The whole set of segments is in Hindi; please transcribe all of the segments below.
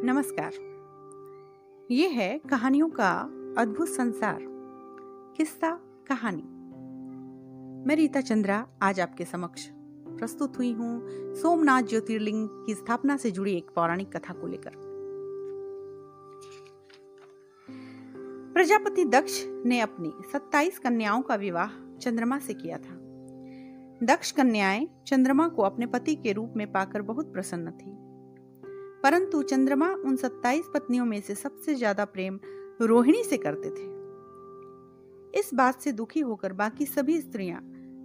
नमस्कार। ये है कहानियों का अद्भुत संसार, किस्सा कहानी। मैं रीता चंद्रा आज आपके समक्ष प्रस्तुत हुई हूँ सोमनाथ ज्योतिर्लिंग की स्थापना से जुड़ी एक पौराणिक कथा को लेकर। प्रजापति दक्ष ने अपनी 27 कन्याओं का विवाह चंद्रमा से किया था। दक्ष कन्याएं चंद्रमा को अपने पति के रूप में पाकर बहुत प्रसन्न थी, परंतु चंद्रमा उन 27 पत्नियों में से सबसे ज्यादा प्रेम रोहिणी से करते थे। इस बात से दुखी होकर बाकी सभी स्त्रियां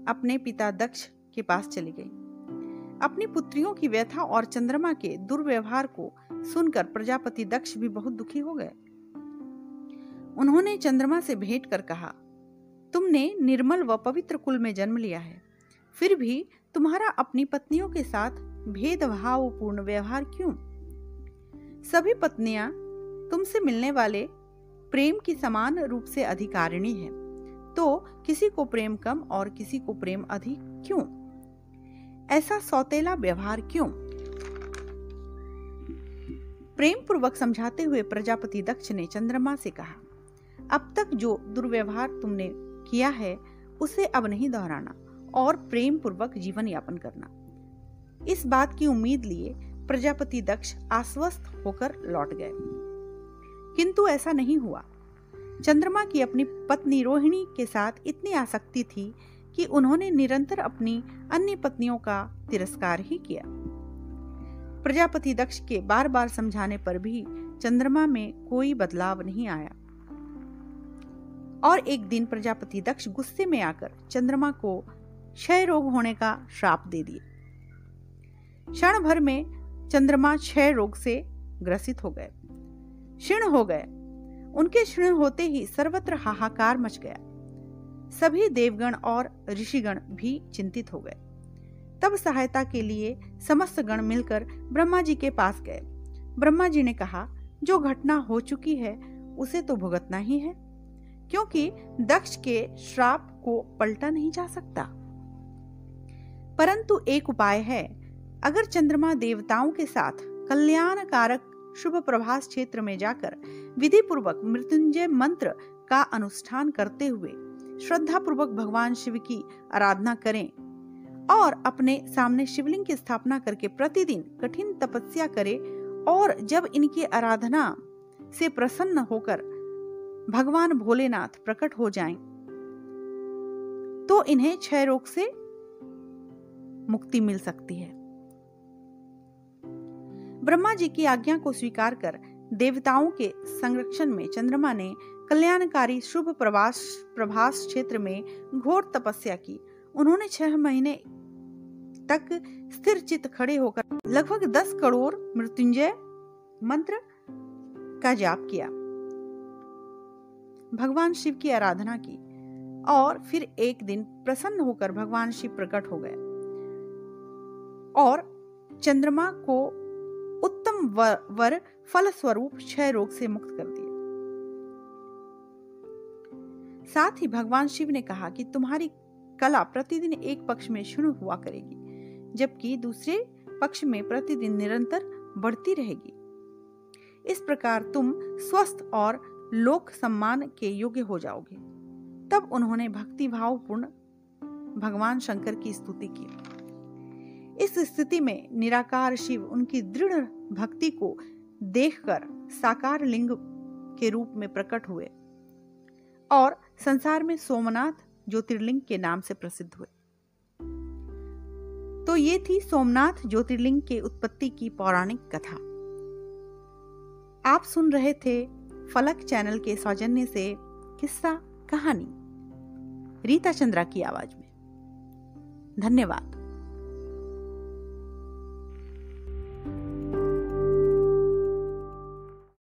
अपने पिता दक्ष के पास चली गईं। अपनी पुत्रियों की व्यथा और चंद्रमा के दुर्व्यवहार को सुनकर प्रजापति दक्ष भी बहुत दुखी हो गए। उन्होंने चंद्रमा से भेंट कर कहा, तुमने निर्मल व पवित्र कुल में जन्म लिया है, फिर भी तुम्हारा अपनी पत्नियों के साथ भेदभावपूर्ण व्यवहार क्यों? सभी पत्नियां तुमसे मिलने वाले प्रेम की समान रूप से अधिकारिणी हैं, तो किसी को प्रेम कम और किसी को प्रेम अधिक क्यों? ऐसा सौतेला व्यवहार क्यों? प्रेम पूर्वक समझाते हुए प्रजापति दक्ष ने चंद्रमा से कहा, अब तक जो दुर्व्यवहार तुमने किया है उसे अब नहीं दोहराना और प्रेम पूर्वक जीवन यापन करना। इस बात की उम्मीद लिए प्रजापति दक्ष आश्वस्त होकर लौट गए, किंतु ऐसा नहीं हुआ। चंद्रमा की अपनी पत्नी रोहिणी के साथ इतनी आसक्ति थी कि उन्होंने निरंतर अपनी अन्य पत्नियों का तिरस्कार ही किया। प्रजापति दक्ष के बार बार समझाने पर भी चंद्रमा में कोई बदलाव नहीं आया और एक दिन प्रजापति दक्ष गुस्से में आकर चंद्रमा को क्षय रोग होने का श्राप दे दिए। क्षण भर में चंद्रमा क्षय रोग से ग्रसित हो गए, क्षीण हो गए। उनके क्षीण होते ही सर्वत्र हाहाकार मच गया। सभी देवगण और ऋषिगण भी चिंतित हो गए। तब सहायता के लिए समस्त गण मिलकर ब्रह्मा जी के पास गए। ब्रह्मा जी ने कहा, जो घटना हो चुकी है उसे तो भुगतना ही है, क्योंकि दक्ष के श्राप को पलटा नहीं जा सकता। परंतु एक उपाय है, अगर चंद्रमा देवताओं के साथ कल्याणकारक शुभ प्रभास क्षेत्र में जाकर विधि पूर्वक मृत्युंजय मंत्र का अनुष्ठान करते हुए श्रद्धा पूर्वक भगवान शिव की आराधना करें और अपने सामने शिवलिंग की स्थापना करके प्रतिदिन कठिन तपस्या करें और जब इनकी आराधना से प्रसन्न होकर भगवान भोलेनाथ प्रकट हो जाएं, तो इन्हें क्षय रोग से मुक्ति मिल सकती है। ब्रह्मा जी की आज्ञा को स्वीकार कर देवताओं के संरक्षण में चंद्रमा ने कल्याणकारी शुभ प्रभास क्षेत्र में घोर तपस्या की। उन्होंने 6 महीने तक स्थिर चित्त खड़े होकर लगभग 10 करोड़ मृत्युंजय मंत्र का जाप किया, भगवान शिव की आराधना की और फिर एक दिन प्रसन्न होकर भगवान शिव प्रकट हो गए और चंद्रमा को उत्तम वर फल स्वरूप क्षय रोग से मुक्त कर दिया। साथ ही भगवान शिव ने कहा कि तुम्हारी कला प्रतिदिन एक पक्ष में क्षीण हुआ करेगी, जबकि दूसरे पक्ष में प्रतिदिन निरंतर बढ़ती रहेगी। इस प्रकार तुम स्वस्थ और लोक सम्मान के योग्य हो जाओगे। तब उन्होंने भक्ति भाव पूर्ण भगवान शंकर की स्तुति की। इस स्थिति में निराकार शिव उनकी दृढ़ भक्ति को देखकर साकार लिंग के रूप में प्रकट हुए और संसार में सोमनाथ ज्योतिर्लिंग के नाम से प्रसिद्ध हुए। तो ये थी सोमनाथ ज्योतिर्लिंग के उत्पत्ति की पौराणिक कथा। आप सुन रहे थे फलक चैनल के सौजन्य से किस्सा कहानी, रीता चंद्रा की आवाज में। धन्यवाद।